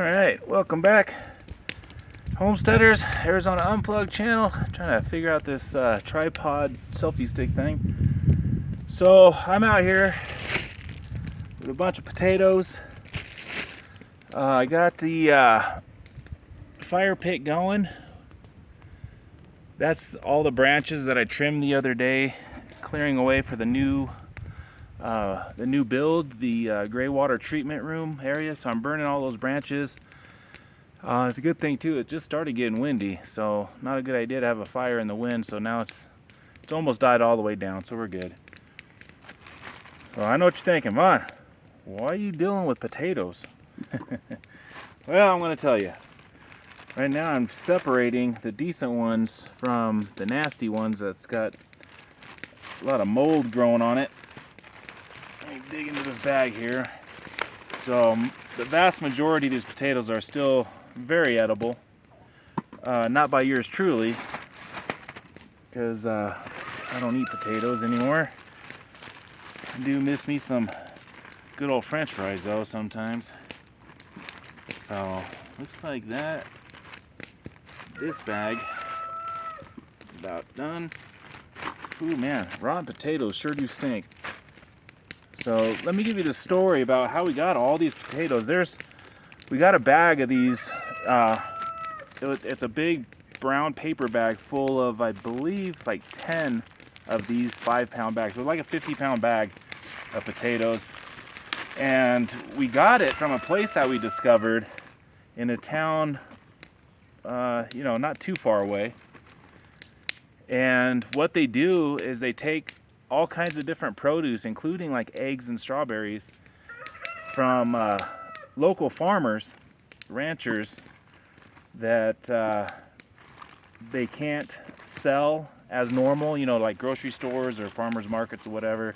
Alright, welcome back, Homesteaders, Arizona Unplugged channel. Trying to figure out this tripod selfie stick thing. So I'm out here with a bunch of potatoes. I got the fire pit going. That's all the branches that I trimmed the other day, clearing away for the new build, the gray water treatment room area. So I'm burning all those branches. It's a good thing too, it just started getting windy, so not a good idea to have a fire in the wind. So now it's almost died all the way down, so we're good. So I know what you're thinking, Vaughn, why are you dealing with potatoes? Well, I'm going to tell you. Right now I'm separating the decent ones from the nasty ones that's got a lot of mold growing on it. Let me dig into this bag here. So the vast majority of these potatoes are still very edible. Not by yours truly, because I don't eat potatoes anymore. I do miss me some good old French fries though sometimes. So looks like that. This bag about done. Ooh man, rotten potatoes sure do stink. So let me give you the story about how we got all these potatoes. We got a bag of these. It's a big brown paper bag full of, I believe, like 10 of these 5-pound bags. So like a 50-pound bag of potatoes. And we got it from a place that we discovered in a town, not too far away. And what they do is they take all kinds of different produce, including like eggs and strawberries, from local farmers, ranchers, that they can't sell as normal, like grocery stores or farmers markets or whatever.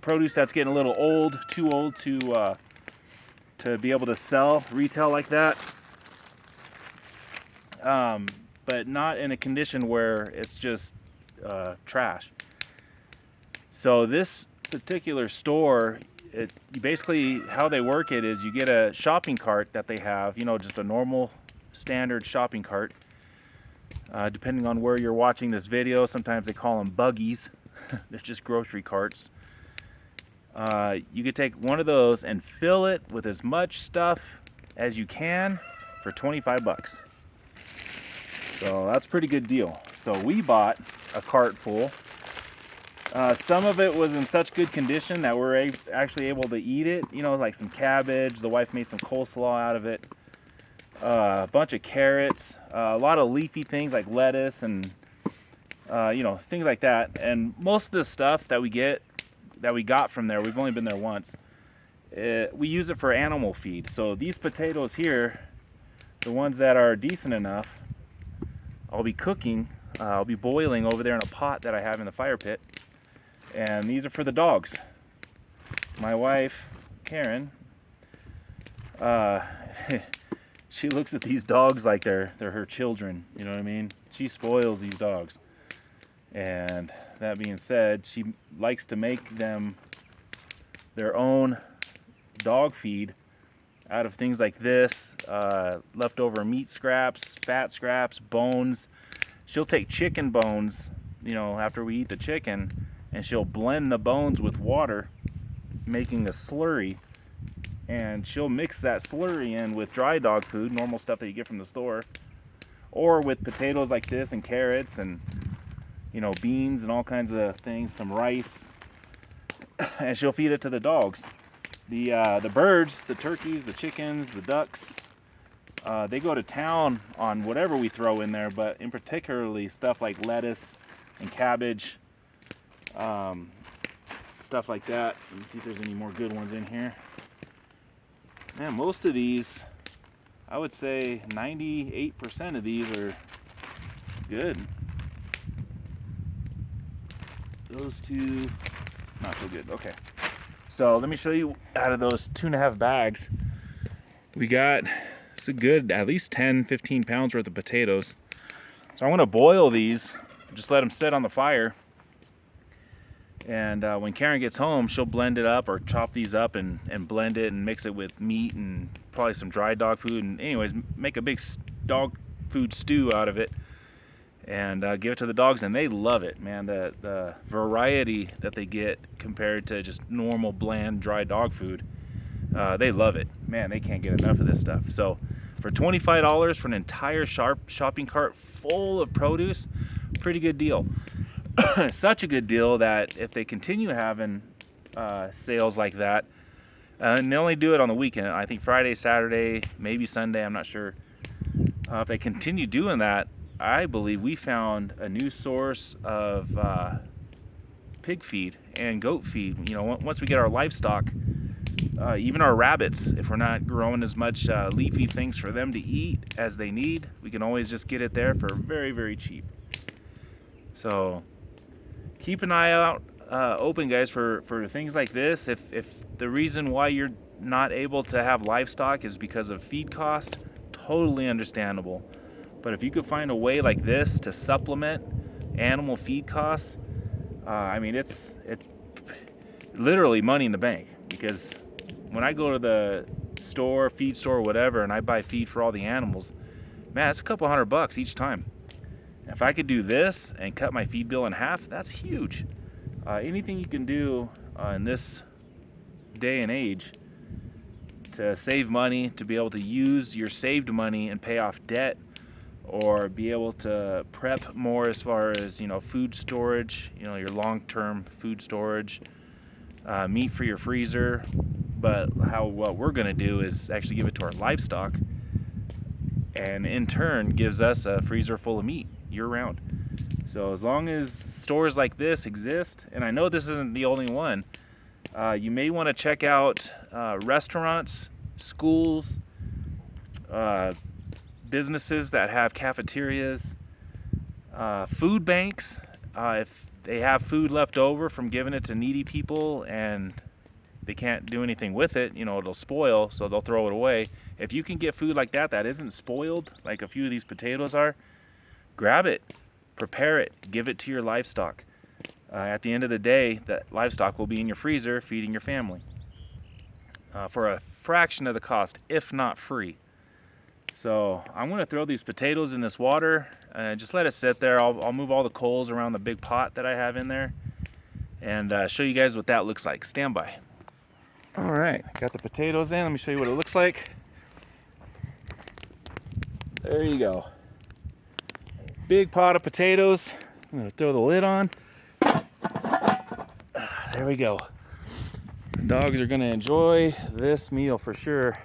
Produce that's getting a little old, too old to be able to sell retail like that. But not in a condition where it's just trash. So this particular store, basically how they work it is you get a shopping cart that they have, just a normal standard shopping cart. Depending on where you're watching this video, sometimes they call them buggies. They're just grocery carts. You could take one of those and fill it with as much stuff as you can for 25 bucks. So that's a pretty good deal. So we bought a cart full. Some of it was in such good condition that we're actually able to eat it. Like some cabbage. The wife made some coleslaw out of it. A bunch of carrots. A lot of leafy things like lettuce and things like that. And most of the stuff that we got from there, we've only been there once. We use it for animal feed. So these potatoes here, the ones that are decent enough, I'll be cooking. I'll be boiling over there in a pot that I have in the fire pit. And these are for the dogs. My wife, Karen, she looks at these dogs like they're her children. You know what I mean? She spoils these dogs. And that being said, she likes to make them their own dog feed out of things like this, leftover meat scraps, fat scraps, bones. She'll take chicken bones, after we eat the chicken, and she'll blend the bones with water, making a slurry. And she'll mix that slurry in with dry dog food, normal stuff that you get from the store, or with potatoes like this and carrots and beans and all kinds of things, some rice, and she'll feed it to the dogs. The birds, the turkeys, the chickens, the ducks, they go to town on whatever we throw in there, but in particularly stuff like lettuce and cabbage, stuff like that. Let me see if there's any more good ones in here. Man, most of these, I would say 98% of these are good. Those two, not so good. Okay. So let me show you out of those 2.5 bags, we got it's a good at least 10-15 pounds worth of potatoes. So I'm going to boil these, just let them sit on the fire. And when Karen gets home, she'll blend it up or chop these up and blend it and mix it with meat and probably some dry dog food. And anyways, make a big dog food stew out of it and give it to the dogs. And they love it, man. The variety that they get compared to just normal bland dry dog food, they love it. Man, they can't get enough of this stuff. So for $25 for an entire shopping cart full of produce, pretty good deal. Such a good deal that if they continue having sales like that, and they only do it on the weekend, I think Friday, Saturday, maybe Sunday, I'm not sure. If they continue doing that, I believe we found a new source of pig feed and goat feed. You know, once we get our livestock, even our rabbits, if we're not growing as much leafy things for them to eat as they need, we can always just get it there for very, very cheap. So keep an eye out open, guys, for things like this. If the reason why you're not able to have livestock is because of feed cost, totally understandable. But if you could find a way like this to supplement animal feed costs, I mean, it's literally money in the bank. Because when I go to the store, feed store, whatever, and I buy feed for all the animals, man, it's a couple $100 each time. If I could do this and cut my feed bill in half, that's huge. Anything you can do in this day and age to save money, to be able to use your saved money and pay off debt, or be able to prep more as far as, you know, food storage, you know, your long-term food storage, meat for your freezer. But what we're going to do is actually give it to our livestock, and in turn gives us a freezer full of meat year-round. So as long as stores like this exist, and I know this isn't the only one, you may want to check out restaurants, schools, businesses that have cafeterias, food banks. If they have food left over from giving it to needy people and they can't do anything with it, you know, it'll spoil, so they'll throw it away. If you can get food like that that isn't spoiled, like a few of these potatoes are, grab it, prepare it, give it to your livestock. At the end of the day, that livestock will be in your freezer feeding your family for a fraction of the cost, if not free. So I'm going to throw these potatoes in this water and just let it sit there. I'll move all the coals around the big pot that I have in there and show you guys what that looks like. Stand by. All right, got the potatoes in. Let me show you what it looks like. There you go. Big pot of potatoes. I'm going to throw the lid on. There we go. The dogs are going to enjoy this meal for sure.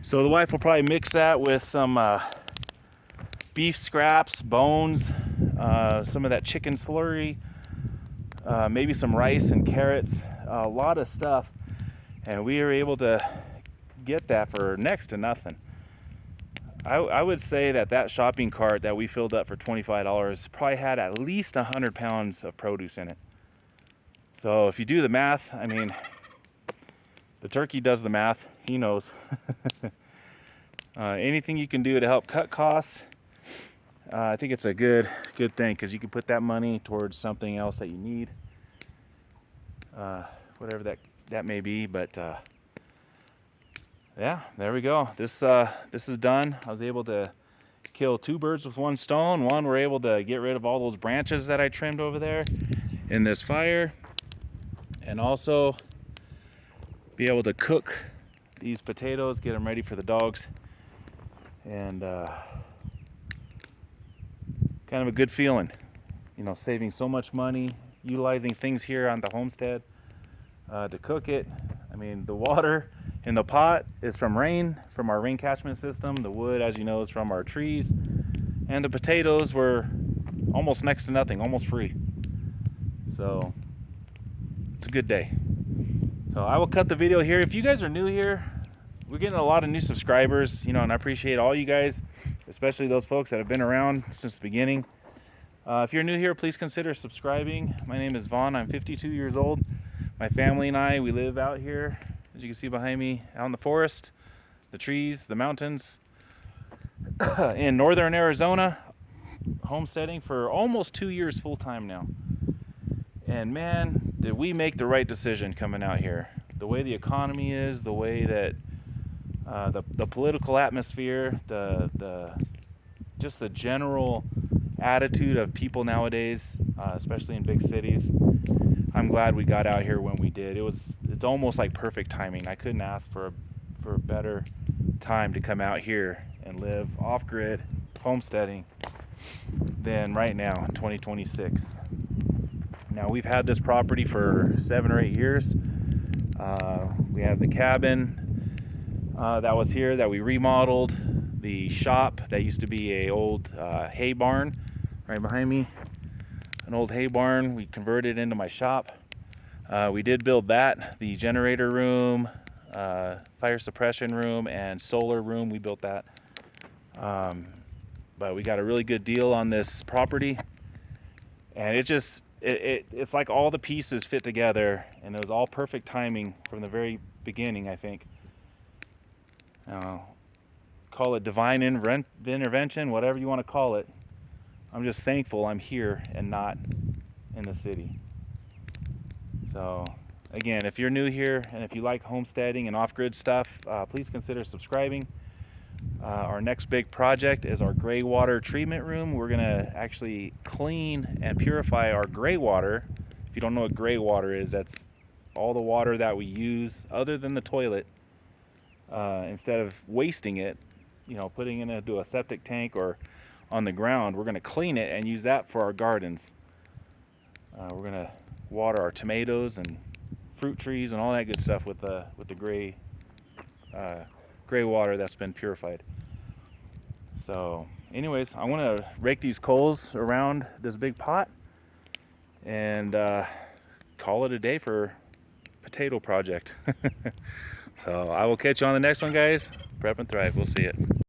So the wife will probably mix that with some beef scraps, bones, some of that chicken slurry, maybe some rice and carrots, a lot of stuff. And we are able to get that for next to nothing. I would say that shopping cart that we filled up for $25 probably had at least 100 pounds of produce in it. So if you do the math, I mean, the turkey does the math. He knows. Anything you can do to help cut costs, I think it's a good thing, because you can put that money towards something else that you need, whatever that may be. But yeah, there we go. This is done. I was able to kill two birds with one stone. One, we're able to get rid of all those branches that I trimmed over there in this fire, and also be able to cook these potatoes, get them ready for the dogs, and kind of a good feeling, you know, saving so much money, utilizing things here on the homestead to cook it. I mean, the water in the pot is from our rain catchment system. The wood, as you know, is from our trees, and the potatoes were almost next to nothing, almost free. So it's a good day. So I will cut the video here. If you guys are new here, we're getting a lot of new subscribers, you know, and I appreciate all you guys, especially those folks that have been around since the beginning. If you're new here, please consider subscribing. My name is Vaughn. I'm 52 years old. My family and I, we live out here, as you can see behind me, out in the forest, the trees, the mountains, in northern Arizona, homesteading for almost 2 years full-time now. And man, did we make the right decision coming out here. The way the economy is, the way that the political atmosphere, just the general attitude of people nowadays, especially in big cities. I'm glad we got out here when we did. It's almost like perfect timing. I couldn't ask for a better time to come out here and live off-grid homesteading than right now in 2026. Now, we've had this property for 7 or 8 years. We have the cabin that was here that we remodeled, the shop that used to be a old hay barn right behind me, an old hay barn. We converted into my shop. We did build that, the generator room, fire suppression room, and solar room. We built that. But we got a really good deal on this property, and it's like all the pieces fit together, and it was all perfect timing from the very beginning, I think. Call it divine intervention, whatever you want to call it. I'm just thankful I'm here and not in the city. So again, if you're new here and if you like homesteading and off-grid stuff, please consider subscribing. Our next big project is our gray water treatment room. We're gonna actually clean and purify our gray water. If you don't know what gray water is, that's all the water that we use other than the toilet. Instead of wasting it, putting it into a septic tank or on the ground, we're gonna clean it and use that for our gardens. We're gonna water our tomatoes and fruit trees and all that good stuff with the gray water that's been purified. So anyways, I want to rake these coals around this big pot and call it a day for potato project. So I will catch you on the next one, guys. Prep and thrive. We'll see you.